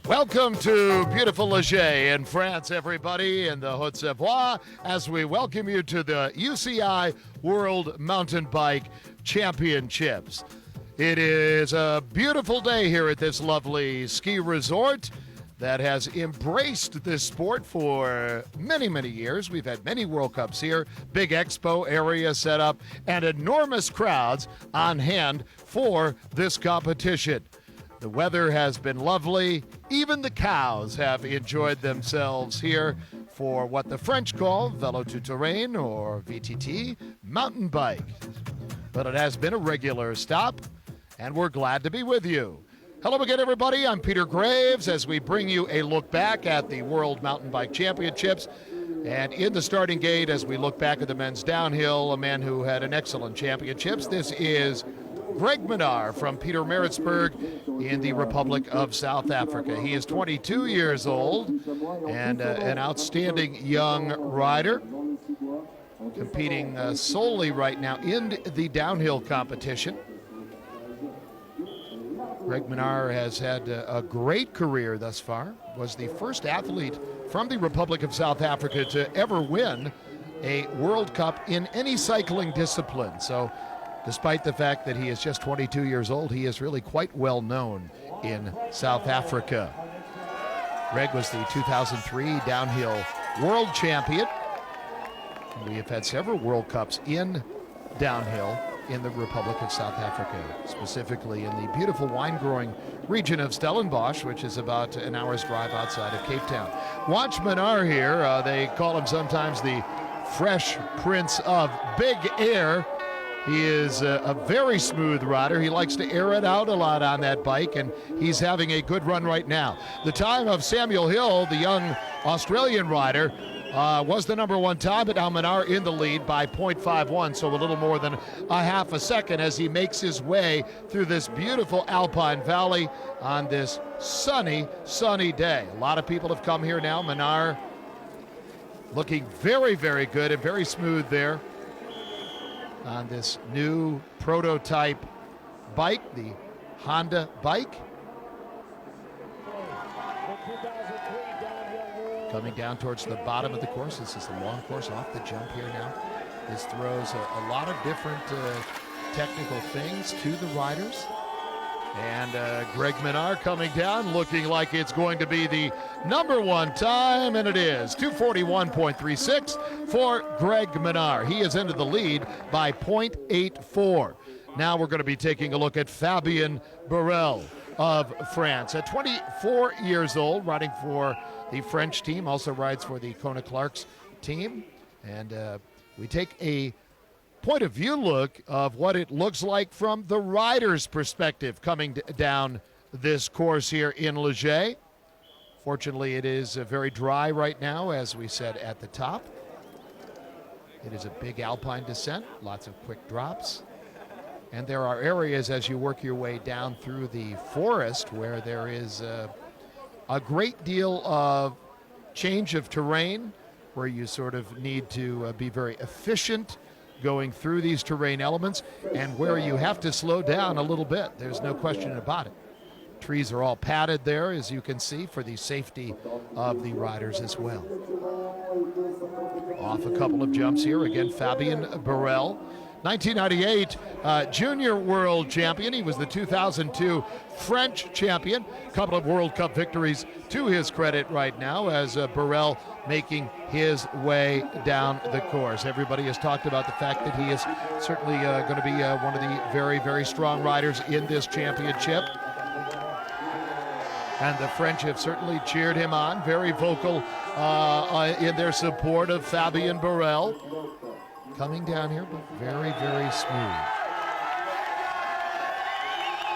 Welcome to beautiful Leger in France, everybody, in the Haute-Savoie, as we welcome you to the UCI World Mountain Bike Championships. It is a beautiful day here at this lovely ski resort that has embraced this sport for many, many years. We've had many World Cups here, big expo area set up, and enormous crowds on hand for this competition. The weather has been lovely. Even the cows have enjoyed themselves here for what the French call vélo tout terrain, or VTT, mountain bike. But it has been a regular stop, and we're glad to be with you. Hello again, everybody. I'm Peter Graves as we bring you a look back at the World Mountain Bike Championships. And in the starting gate, as we look back at the men's downhill, a man who had an excellent championships. This is Greg Minnaar from Pietermaritzburg in the Republic of South Africa. He is 22 years old and an outstanding young rider, competing solely right now in the downhill competition. Greg Minnaar has had a great career thus far, was the first athlete from the Republic of South Africa to ever win a World Cup in any cycling discipline. So despite the fact that he is just 22 years old, he is really quite well known in South Africa. Greg was the 2003 downhill world champion. We have had several World Cups in downhill in the Republic of South Africa, specifically in the beautiful wine-growing region of Stellenbosch, which is about an hour's drive outside of Cape Town. Watch Minnaar here. They call him sometimes the Fresh Prince of Big Air. He is a very smooth rider. He likes to air it out a lot on that bike, and he's having a good run right now. The time of Samuel Hill, the young Australian rider, was the number one time, but now Minnaar in the lead by 0.51, so a little more than a half a second as he makes his way through this beautiful alpine valley on this sunny, sunny day. A lot of people have come here now. Minnaar looking very, very good and very smooth there on this new prototype bike, the Honda bike. Coming down towards the bottom of the course. This is the long course off the jump here now. This throws a lot of different technical things to the riders. And Greg Minnaar coming down, looking like it's going to be the number one time, and it is 241.36 for Greg Minnaar. He is into the lead by 0.84. Now we're going to be taking a look at Fabien Barel of France. At 24 years old, riding for the French team, also rides for the Kona Clarks team. And we take a point of view look of what it looks like from the rider's perspective coming down this course here in Leger. Fortunately, it is very dry right now, as we said at the top. It is a big alpine descent, lots of quick drops. And there are areas as you work your way down through the forest where there is a great deal of change of terrain, where you sort of need to be very efficient going through these terrain elements, and where you have to slow down a little bit. There's no question about it. Trees are all padded there, as you can see, for the safety of the riders as well. Off a couple of jumps here. Again, Fabien Barel, 1998 junior world champion. He was the 2002 French champion. A couple of World Cup victories to his credit right now as Barel making his way down the course. Everybody has talked about the fact that he is certainly going to be one of the very, very strong riders in this championship. And the French have certainly cheered him on, very vocal in their support of Fabien Barel. Coming down here, but very, very smooth.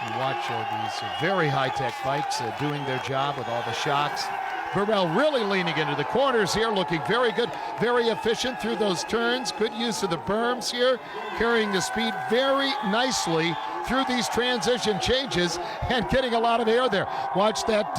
You watch these very high-tech bikes doing their job with all the shocks. Barel really leaning into the corners here, looking very good, very efficient through those turns. Good use of the berms here, carrying the speed very nicely through these transition changes and getting a lot of air there. Watch that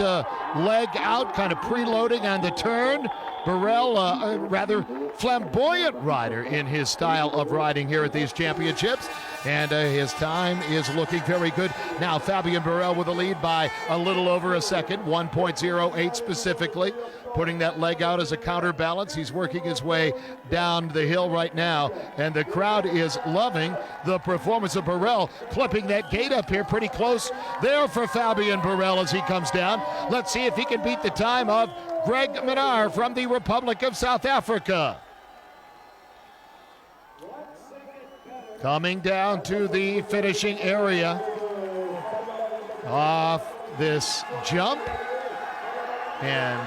leg out, kind of preloading on the turn. Barel, a rather flamboyant rider in his style of riding here at these championships. and his time is looking very good. Now Fabien Barel with a lead by a little over a second, 1.08 specifically, putting that leg out as a counterbalance. He's working his way down the hill right now, and the crowd is loving the performance of Barel, clipping that gate up here pretty close there for Fabien Barel as he comes down. Let's see if he can beat the time of Greg Minnaar from the Republic of South Africa. Coming down to the finishing area off this jump, and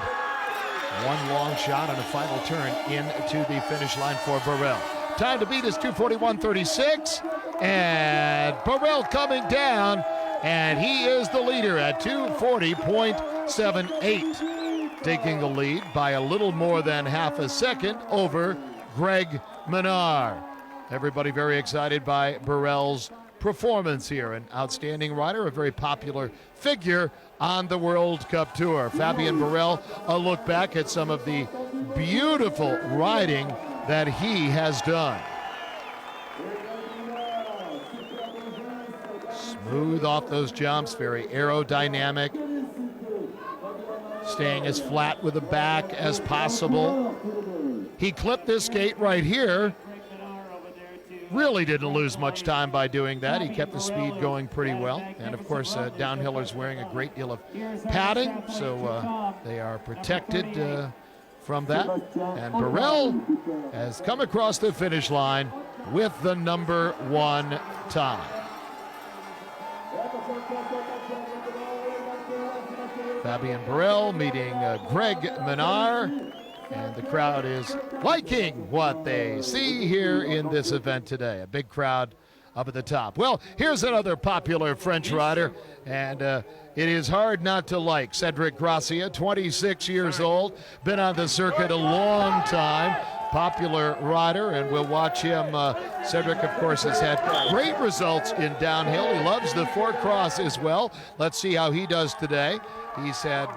one long shot on a final turn into the finish line for Barel. Time to beat is 2:41.36, and Barel coming down, and he is the leader at 2:40.78, taking the lead by a little more than half a second over Greg Minnaar. Everybody very excited by Barel's performance here. An outstanding rider, a very popular figure on the World Cup Tour. Fabien Barel, a look back at some of the beautiful riding that he has done. Smooth off those jumps, very aerodynamic, staying as flat with the back as possible. He clipped this gate right here. Really didn't lose much time by doing that. He kept the speed going pretty well. And of course, downhillers wearing a great deal of padding, so they are protected from that. And Barel has come across the finish line with the number 1 time. Fabien Barel meeting Greg Minnaar. And the crowd is liking what they see here in this event today. A big crowd up at the top. Well, here's another popular French rider, and it is hard not to like Cedric Gracia, 26 years old, been on the circuit a long time, popular rider, and we'll watch him. Cedric, of course, has had great results in downhill. He loves the four cross as well. Let's see how he does today. He's had,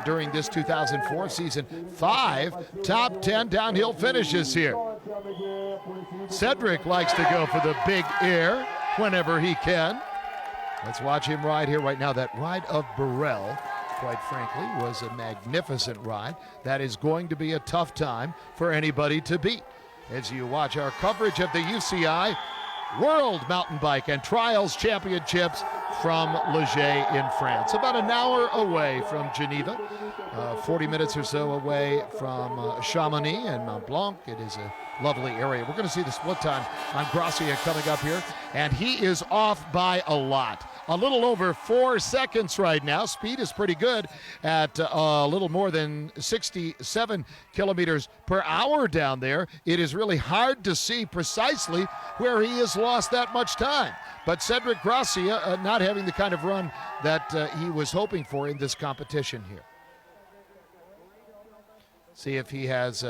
during this 2004 season, 5 top 10 downhill finishes here. Cedric likes to go for the big air whenever he can. Let's watch him ride here right now. That ride of Barel, quite frankly, was a magnificent ride. That is going to be a tough time for anybody to beat. As you watch our coverage of the UCI World Mountain Bike and Trials Championships from Leger in France. About an hour away from Geneva, 40 minutes or so away from Chamonix and Mont Blanc. It is a lovely area. We're going to see the split time on Gracia coming up here, and he is off by a lot. A little over 4 seconds right now. Speed is pretty good at a little more than 67 kilometers per hour down there. It is really hard to see precisely where he has lost that much time. But Cedric Gracia not having the kind of run that he was hoping for in this competition here. See if he has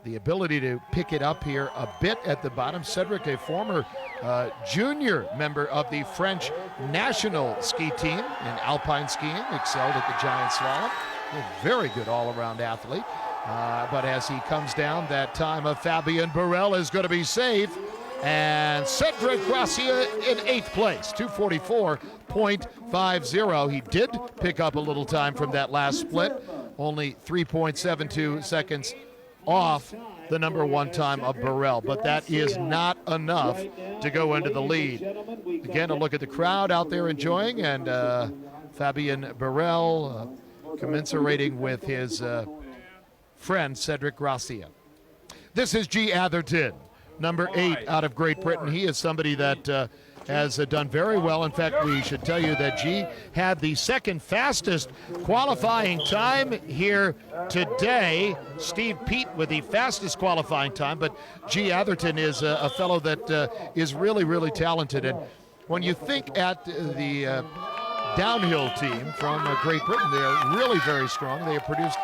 the ability to pick it up here a bit at the bottom. Cedric, a former junior member of the French national ski team in alpine skiing, excelled at the giant slalom. A very good all-around athlete. But as he comes down, that time of Fabien Barel is going to be safe. And Cedric Gracia in 8th place, 2:44.50. He did pick up a little time from that last split, only 3.72 seconds off the number 1 time of Barel, but that is not enough to go into the lead. Again, a look at the crowd out there enjoying, and Fabien Barel commiserating with his friend Cedric Gracia. This is G. Atherton, number 8 out of Great Britain. He is somebody that has done very well. In fact, we should tell you that G had the second fastest qualifying time here today. Steve Peat with the fastest qualifying time, but G. Atherton is a fellow that is really, really talented. And when you think at the downhill team from Great Britain, they are really very strong. They have produced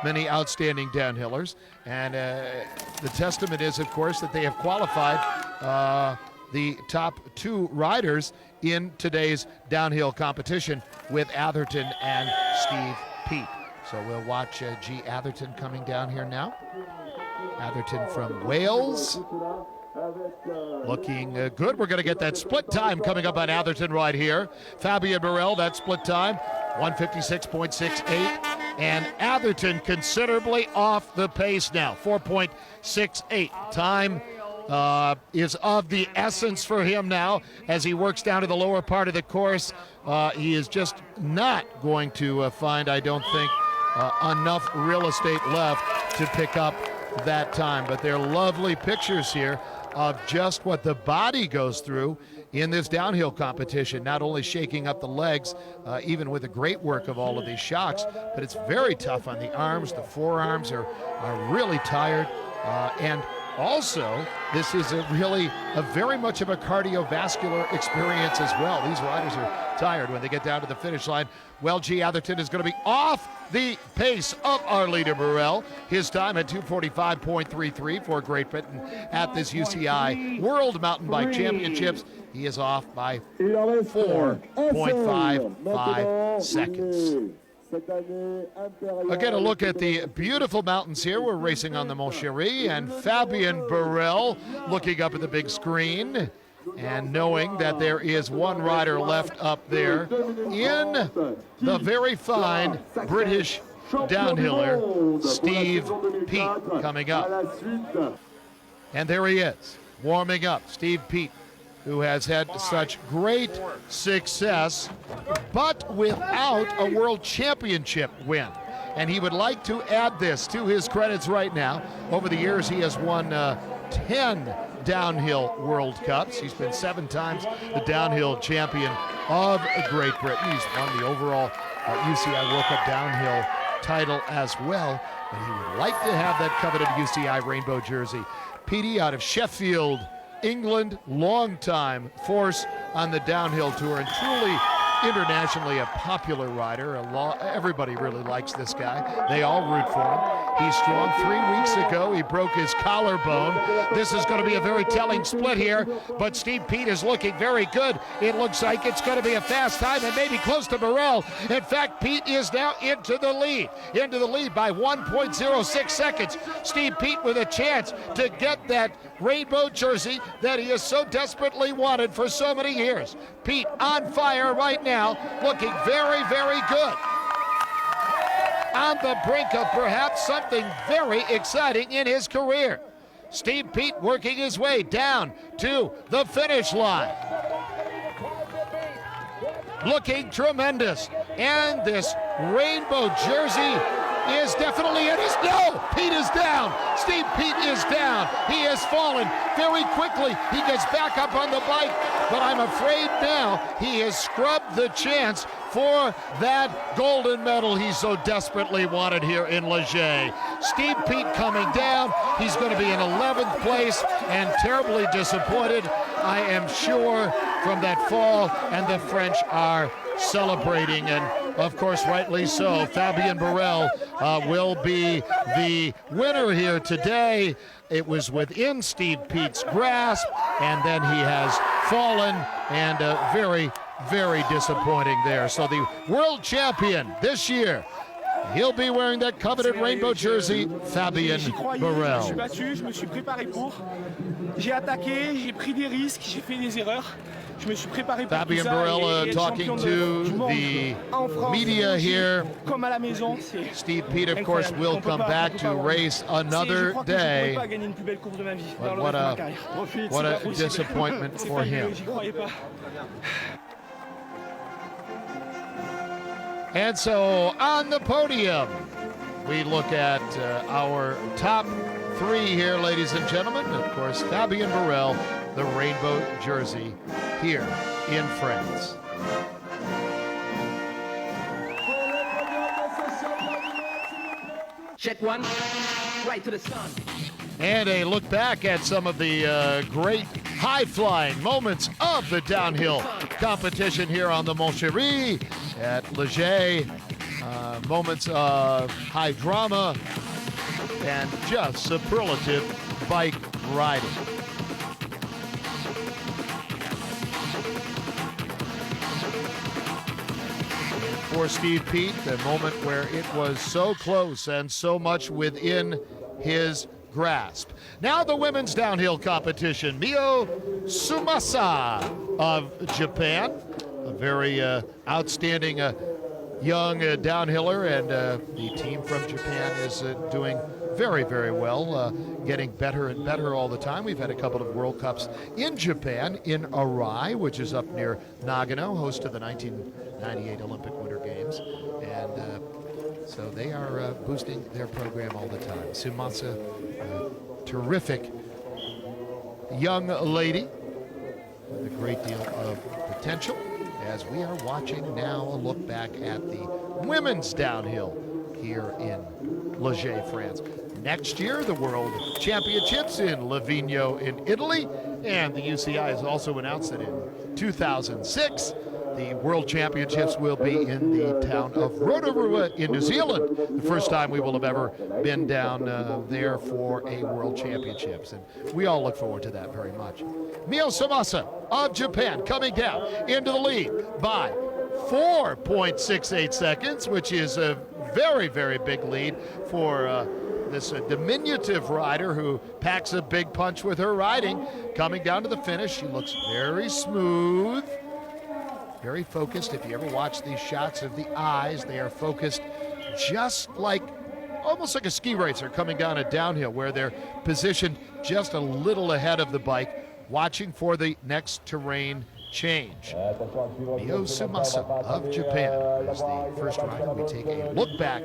many outstanding downhillers, and the testament is, of course, that they have qualified the top 2 riders in today's downhill competition with Atherton and Steve Peat. So we'll watch G. Atherton coming down here now. Atherton from Wales, Looking good. We're going to get that split time coming up on Atherton right here. Fabien Barel, that split time, 156.68. And Atherton considerably off the pace now, 4.68. Time is of the essence for him now as he works down to the lower part of the course. He is just not going to find, I don't think, enough real estate left to pick up that time. But they're lovely pictures here of just what the body goes through in this downhill competition, not only shaking up the legs, even with the great work of all of these shocks, but it's very tough on the arms. The forearms are really tired, and also, this is very much of a cardiovascular experience as well. These riders are tired when they get down to the finish line. Well, G. Atherton is going to be off the pace of our leader, Barel. His time at 2:45.33 for Great Britain at this UCI World Mountain Bike Championships. He is off by 4.55 seconds. Again, a look at the beautiful mountains here. We're racing on the Montchéry, and Fabien Barel looking up at the big screen and knowing that there is one rider left up there in the very fine British downhiller, Steve Peat, coming up. And there he is, warming up, Steve Peat, who has had such great success, but without a world championship win. And he would like to add this to his credits right now. Over the years, he has won 10 downhill World Cups. He's been 7 times the downhill champion of Great Britain. He's won the overall UCI World Cup downhill title as well. And he would like to have that coveted UCI rainbow jersey. Peat out of Sheffield, England, long-time force on the downhill tour, and truly internationally a popular rider. Everybody really likes this guy. They all root for him. He's strong. 3 weeks ago, he broke his collarbone. This is going to be a very telling split here, but Steve Peat is looking very good. It looks like it's going to be a fast time and maybe close to Barel. In fact, Peat is now into the lead by 1.06 seconds. Steve Peat with a chance to get that rainbow jersey that he has so desperately wanted for so many years. Peat on fire right now, looking very, very good. On the brink of perhaps something very exciting in his career. Steve Peat working his way down to the finish line. Looking tremendous. And this rainbow jersey is definitely in his... No! Peat is down! Steve Peat is down! He has fallen very quickly. He gets back up on the bike, but I'm afraid now he has scrubbed the chance for that golden medal he so desperately wanted here in Leger. Steve Peat coming down. He's going to be in 11th place and terribly disappointed, I am sure, from that fall, and the French are celebrating, and of course rightly so. Fabien Barel will be the winner here today. It was within Steve Peat's grasp, and then he has fallen, and very, very disappointing there. So the world champion this year, he'll be wearing that coveted rainbow jersey, Fabien Barel. Je me suis battu, je me suis préparé pour. J'ai attaqué, j'ai pris des risques, j'ai fait des erreurs. Je me suis préparé pour Fabien tout ça. Barel talking to the media here. Comme à la maison, Steve Peat, of course, will come back to race another day. But what a disappointment for him. And so on the podium, we look at our top 3 here, ladies and gentlemen. Of course, Fabien Barel, the rainbow jersey here in France. Check one, right to the sun. And a look back at some of the great high-flying moments of the downhill competition here on the Montchéry at Leger. Moments of high drama and just superlative bike riding. For Steve Peat, the moment where it was so close and so much within his grasp. Now the women's downhill competition. Mio Sumasa of Japan, a very outstanding young downhiller, and the team from Japan is doing very, very well, getting better and better all the time. We've had a couple of World Cups in Japan, in Arai, which is up near Nagano, host of the 1998 Olympic Winter Games. And so they are boosting their program all the time. Sumasa, terrific young lady with a great deal of potential, as we are watching now a look back at the women's downhill here in Leger, France. Next year, the World Championships in Livigno in Italy, and the UCI has also announced that in 2006, the World Championships will be in the town of Rotorua in New Zealand. The first time we will have ever been down there for a World Championships, and we all look forward to that very much. Mio Sumasa of Japan coming down into the lead by 4.68 seconds, which is a very, very big lead for this diminutive rider who packs a big punch with her riding. Coming down to the finish, she looks very smooth, very focused. If you ever watch these shots of the eyes, they are focused just like, almost like a ski racer coming down a downhill, where they're positioned just a little ahead of the bike, watching for the next terrain change. Mio Sumasa of Japan is the first rider. We take a look back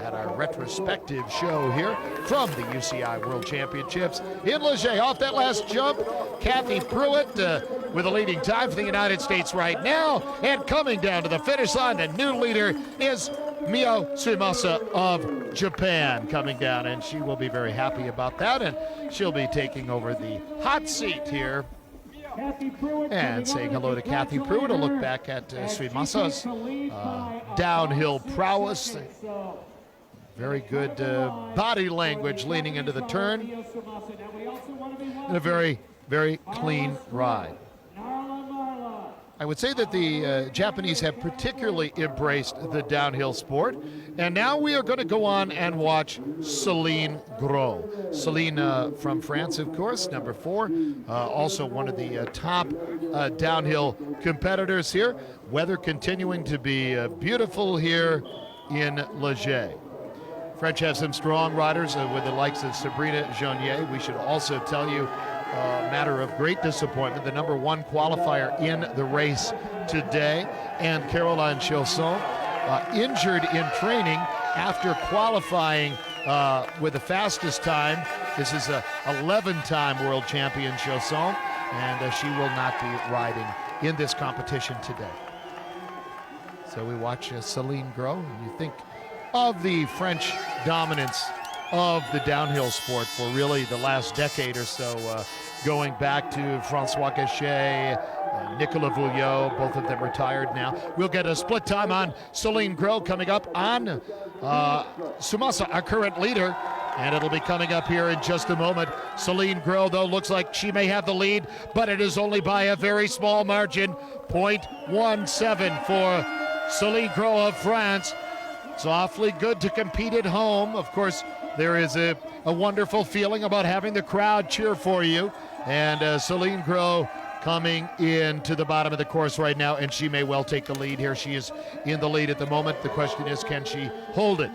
at our retrospective show here from the UCI World Championships in Leger. Off that last jump, Kathy Pruitt with a leading time for the United States right now. And coming down to the finish line, the new leader is Mio Sumasa of Japan coming down, and she will be very happy about that, and she'll be taking over the hot seat here. And saying hello to Kathy Pruitt, a look back at Suimasa's downhill prowess. Very good body language leaning into the turn. And a very, very clean ride. I would say that the Japanese have particularly embraced the downhill sport. And now we are going to go on and watch Céline Gros. Céline from France, of course, number 4. Also one of the top downhill competitors here. Weather continuing to be beautiful here in Leger. French have some strong riders with the likes of Sabrina Jounier. We should also tell you, matter of great disappointment, the number 1 qualifier in the race today, and Caroline Chausson, injured in training after qualifying with the fastest time. This is a 11-time world champion, Chausson, and she will not be riding in this competition today. So we watch Céline Gros, and you think of the French dominance of the downhill sport for really the last decade or so, going back to François Gachet, Nicolas Vouillot, both of them retired now. We'll get a split time on Céline Gros coming up on Sumasa, our current leader, and it'll be coming up here in just a moment. Céline Gros, though, looks like she may have the lead, but it is only by a very small margin, 0.17 for Céline Gros of France. It's awfully good to compete at home. Of course, there is a wonderful feeling about having the crowd cheer for you. And Céline Gros coming into the bottom of the course right now, and she may well take the lead here. She is in the lead at the moment. The question is, can she hold it?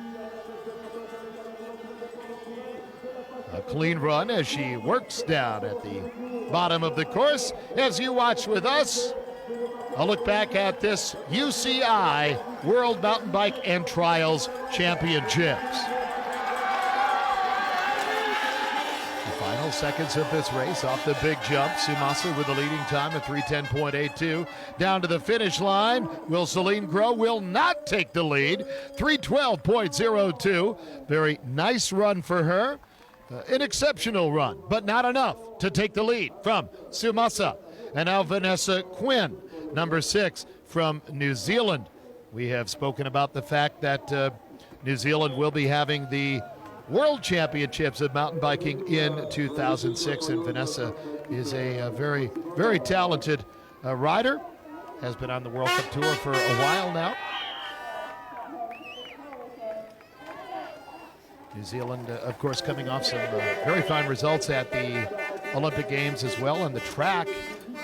A clean run as she works down at the bottom of the course. As you watch with us, a look back at this UCI World Mountain Bike and Trials Championships. The final seconds of this race off the big jump. Sumasa with the leading time of 3:10.82. Down to the finish line. Will Céline Gros will not take the lead. 3:12.02. Very nice run for her. An exceptional run, but not enough to take the lead from Sumasa. And now Vanessa Quinn, number 6 from New Zealand. We have spoken about the fact that New Zealand will be having the World Championships of mountain biking in 2006, and Vanessa is a very, very talented rider, has been on the World Cup Tour for a while now. New Zealand, of course, coming off some very fine results at the Olympic Games as well on the track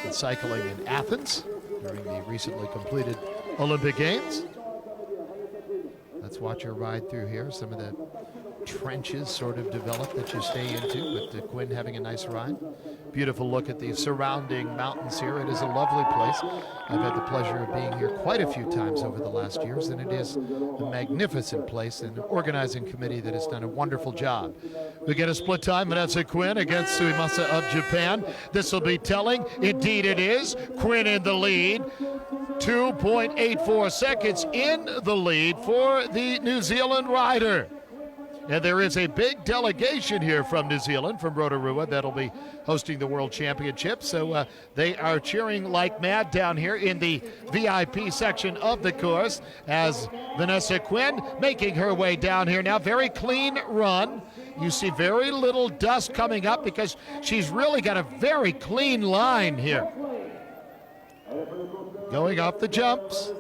and cycling in Athens during the recently completed Olympic Games. Let's watch her ride through here. Some of the trenches sort of develop that you stay into, but Quinn having a nice ride. Beautiful look at the surrounding mountains here. It is a lovely place. I've had the pleasure of being here quite a few times over the last years, and it is a magnificent place and an organizing committee that has done a wonderful job. We get a split time, Vanessa Quinn against Suimasa of Japan. This will be telling. Indeed it is. Quinn in the lead. 2.84 seconds in the lead for the New Zealand rider. And there is a big delegation here from New Zealand, from Rotorua, that'll be hosting the World Championship. So they are cheering like mad down here in the VIP section of the course as Vanessa Quinn making her way down here now. Very clean run. You see very little dust coming up because she's really got a very clean line here. Going up the jumps.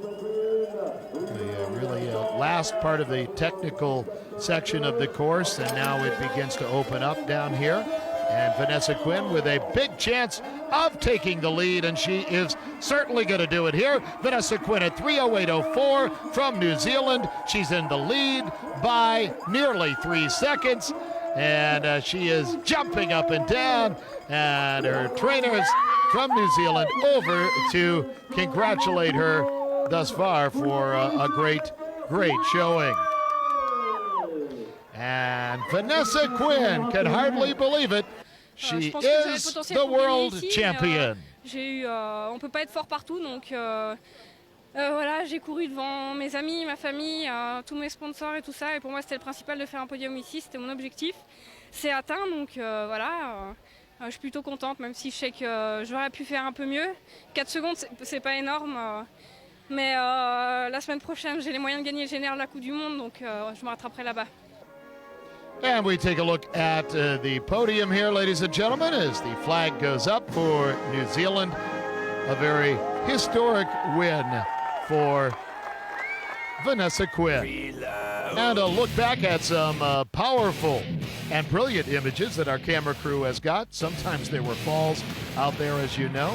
The really last part of the technical section of the course, and now it begins to open up down here. And Vanessa Quinn with a big chance of taking the lead, and she is certainly going to do it here. Vanessa Quinn at 3:08.04 from New Zealand. She's in the lead by nearly 3 seconds, and she is jumping up and down, and her trainers from New Zealand over to congratulate her thus far for a great showing. And Vanessa Quinn can hardly believe it. She is the world champion. On peut pas être fort partout, donc voilà, j'ai couru devant mes amis, ma famille, tous mes sponsors et tout ça. Et pour moi, c'était le principal de faire un podium ici. C'était mon objectif. C'est atteint, donc voilà. Je suis plutôt contente, même si je sais que j'aurais pu faire un peu mieux. 4 secondes, c'est pas énorme. Mais la semaine prochaine, j'ai les moyens de gagner le général de la Coupe du Monde, donc je me rattraperai là-bas. And we take a look at the podium here, ladies and gentlemen, as the flag goes up for New Zealand. A very historic win for Vanessa Quinn. And a look back at some powerful and brilliant images that our camera crew has got. Sometimes there were falls out there, as you know,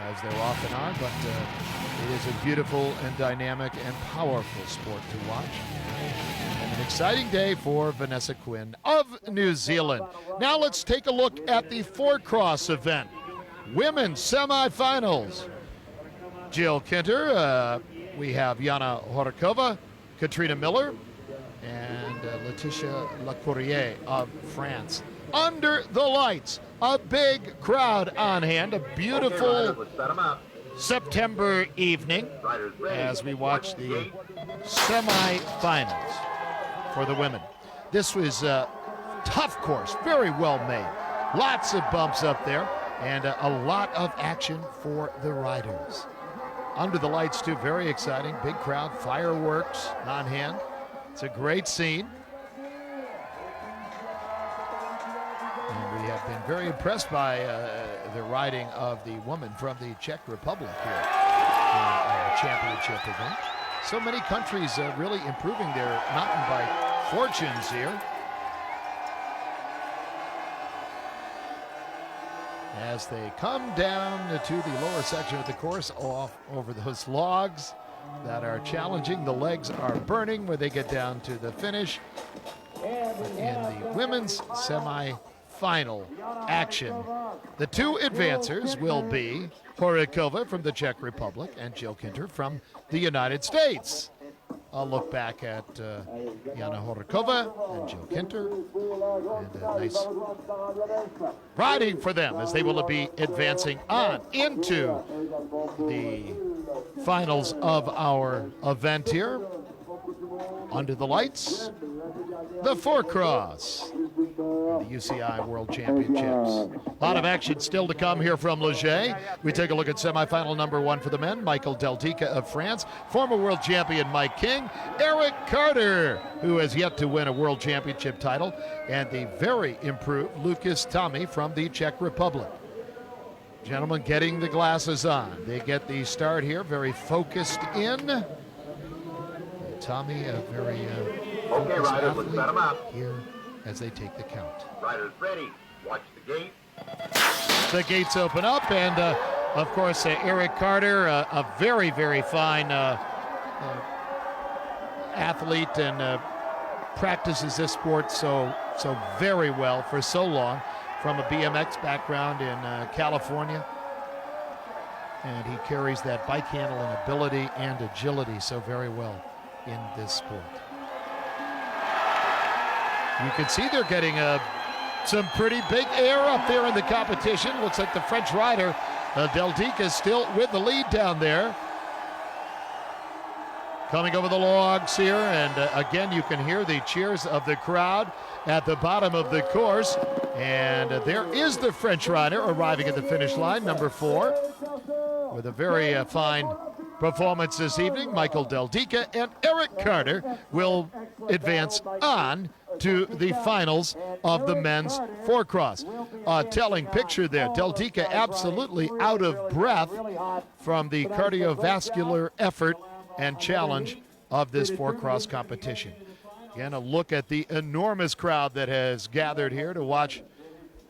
as there often are, but it is a beautiful and dynamic and powerful sport to watch. And an exciting day for Vanessa Quinn of New Zealand. Now let's take a look at the four-cross event. Women's semifinals. Jill Kinter, we have Jana Horikova, Katrina Miller, and Laetitia Lacourier of France. Under the lights, a big crowd on hand, a beautiful September evening as we watch the semifinals for the women. This was a tough course, very well made. Lots of bumps up there and a lot of action for the riders. Under the lights too, very exciting, big crowd, fireworks on hand. It's a great scene. And we have been very impressed by the riding of the woman from the Czech Republic here in our championship event. So many countries really improving their mountain bike fortunes here. As they come down to the lower section of the course, off over those logs that are challenging. The legs are burning when they get down to the finish. In the women's semi-final action, the two advancers will be Horikova from the Czech Republic and Jill Kinter from the United States. I'll look back at Jana Horikova and Jill Kinter, and a nice riding for them as they will be advancing on into the finals of our event here. Under the lights, the four-cross, the UCI World Championships. A lot of action still to come here from Leger. We take a look at semifinal number 1 for the men. Michael Deldica of France, former world champion Mike King, Eric Carter, who has yet to win a world championship title, and the very improved Lucas Tommy from the Czech Republic. Gentlemen getting the glasses on. They get the start here, very focused in. The Tommy, a very Okay, riders, let's set 'em up. here as they take the count. Riders ready. Watch the gate. The gates open up, and of course, Eric Carter, a very, very fine athlete, and practices this sport so very well for so long, from a BMX background in California. And he carries that bike handling ability and agility so very well in this sport. You can see they're getting some pretty big air up there in the competition. Looks like the French rider, Del Dica, is still with the lead down there. Coming over the logs here, and again, you can hear the cheers of the crowd at the bottom of the course. And there is the French rider arriving at the finish line, number 4, with a very fine performance this evening. Michael Del Dica and Eric Carter will advance on to the finals of the men's 4-cross. Telling picture there. Del Dica absolutely out of breath from the cardiovascular effort and challenge of this 4-cross competition. Again, a look at the enormous crowd that has gathered here to watch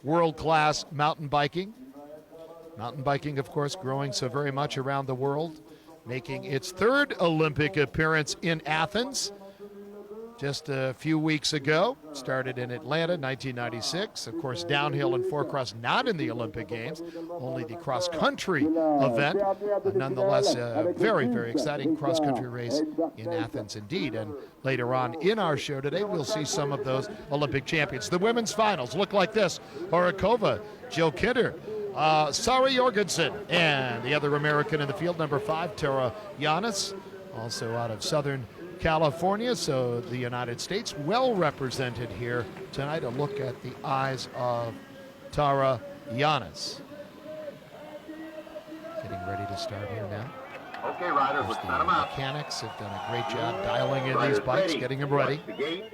world-class mountain biking. Mountain biking, of course, growing so very much around the world, making its 3rd Olympic appearance in Athens just a few weeks ago. Started in Atlanta, 1996. Of course, downhill and 4-cross not in the Olympic Games, only the cross-country event. Nonetheless, a very, very exciting cross-country race in Athens indeed. And later on in our show today, we'll see some of those Olympic champions. The women's finals look like this. Horakova, Jill Kinter, Sari Jorgensen, and the other American in the field, number 5, Tara Yanis, also out of Southern California. So the United States well represented here tonight. A look at the eyes of Tara Yanis. Getting ready to start here now. Okay, riders, let's set 'em up. Mechanics have done a great job dialing in these Riders bikes, ready. getting them ready. Watch the gate.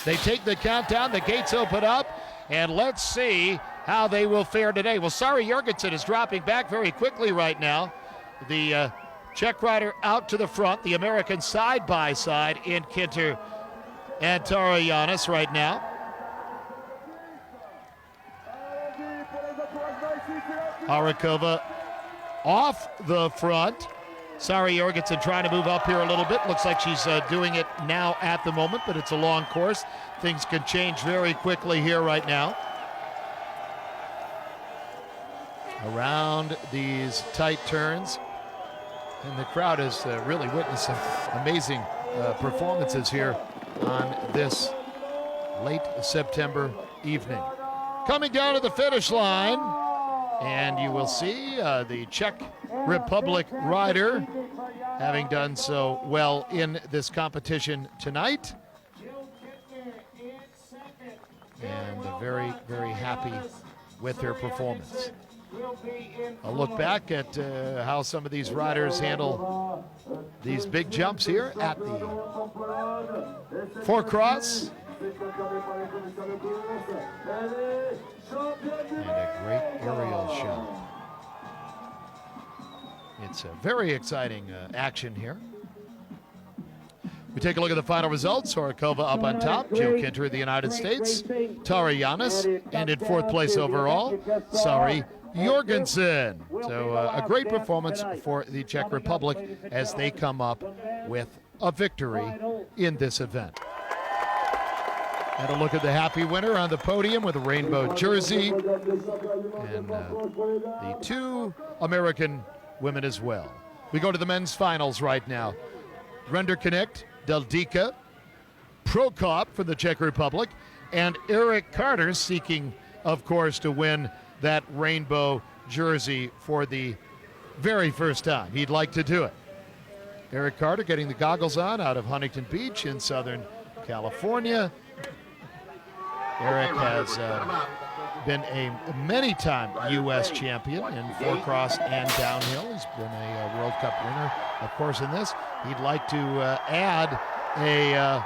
They take the countdown, the gates open up, and let's see how they will fare today. Well, Sari Jorgensen is dropping back very quickly right now. The Czech rider out to the front, the American side by side in Kinter and Tara Yanis right now. Horakova off the front. Sari Jorgensen trying to move up here a little bit. Looks like she's doing it now at the moment, but it's a long course. Things can change very quickly here right now. Around these tight turns. And the crowd has really witnessed some amazing performances here on this late September evening. Coming down to the finish line, and you will see the Czech Republic rider having done so well in this competition tonight. And very, very happy with her performance. A look back at how some of these riders handle these big jumps here at the 4-cross. And a great aerial shot. It's a very exciting action here. We take a look at the final results. Horakova up on top, Jill Kinter of the United States, Tara Yanis, and in 4th place overall, Sari Jorgensen. So a great performance for the Czech Republic as they come up with a victory in this event. And a look at the happy winner on the podium with a rainbow jersey, and the 2 American women as well. We go to the men's finals right now. Renderknecht, Del Dica, Prokop for the Czech Republic, and Eric Carter seeking, of course, to win that rainbow jersey for the very first time. He'd like to do it. Eric Carter getting the goggles on out of Huntington Beach in Southern California. Eric has been a many-time U.S. champion in 4-cross and downhill. He's been a World Cup winner, of course, in this. He'd like to add a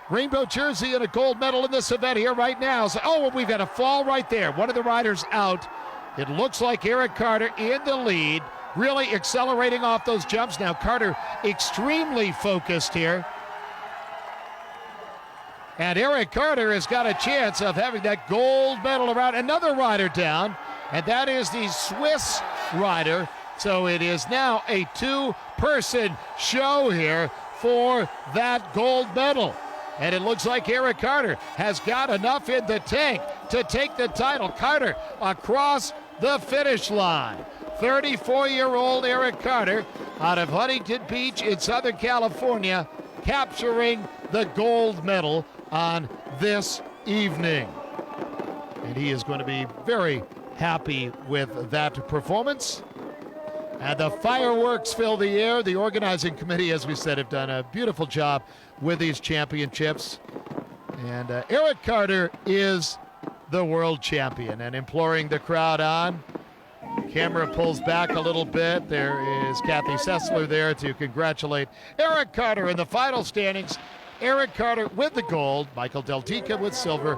rainbow jersey and a gold medal in this event here right now. So, oh, we've got a fall right there. One of the riders out. It looks like Eric Carter in the lead really accelerating off those jumps. Now Carter extremely focused here. And Eric Carter has got a chance of having that gold medal around. Another rider down, and that is the Swiss rider. So it is now a two-person show here for that gold medal. And it looks like Eric Carter has got enough in the tank to take the title. Carter across the finish line. 34-year-old Eric Carter out of Huntington Beach in Southern California, capturing the gold medal on this evening. And he is going to be very happy with that performance. And the fireworks fill the air. The organizing committee, as we said, have done a beautiful job with these championships. And Eric Carter is the world champion, and imploring the crowd on. Camera pulls back a little bit. There is Kathy Sessler there to congratulate Eric Carter in the final standings. Eric Carter with the gold, Michael Deltica with silver,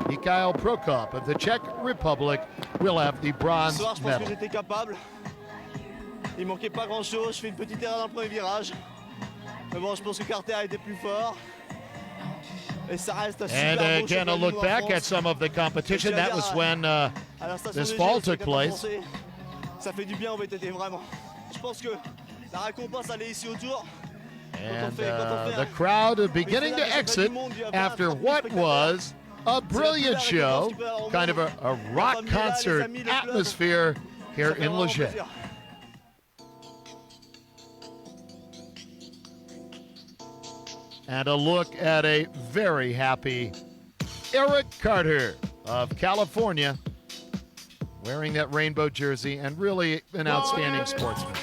Mikhail Prokop of the Czech Republic will have the bronze medal. Il manquait pas grand chose, je fais une petite erreur dans le premier virage. Mais bon, je pense que Carter a été plus fort. Et ça reste un super beau again, a look back at some of the competition. That was when this fall took place. Ça fait du bien au VTT, vraiment. Je pense que la récompense elle est ici autour. And the crowd beginning to exit after what was a brilliant show, kind of a rock concert atmosphere here in Leger. And a look at a very happy Eric Carter of California, wearing that rainbow jersey and really an outstanding sportsman.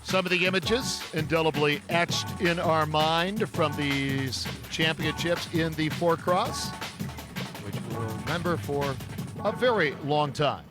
Some of the images indelibly etched in our mind from these championships in the four cross, which we'll remember for a very long time.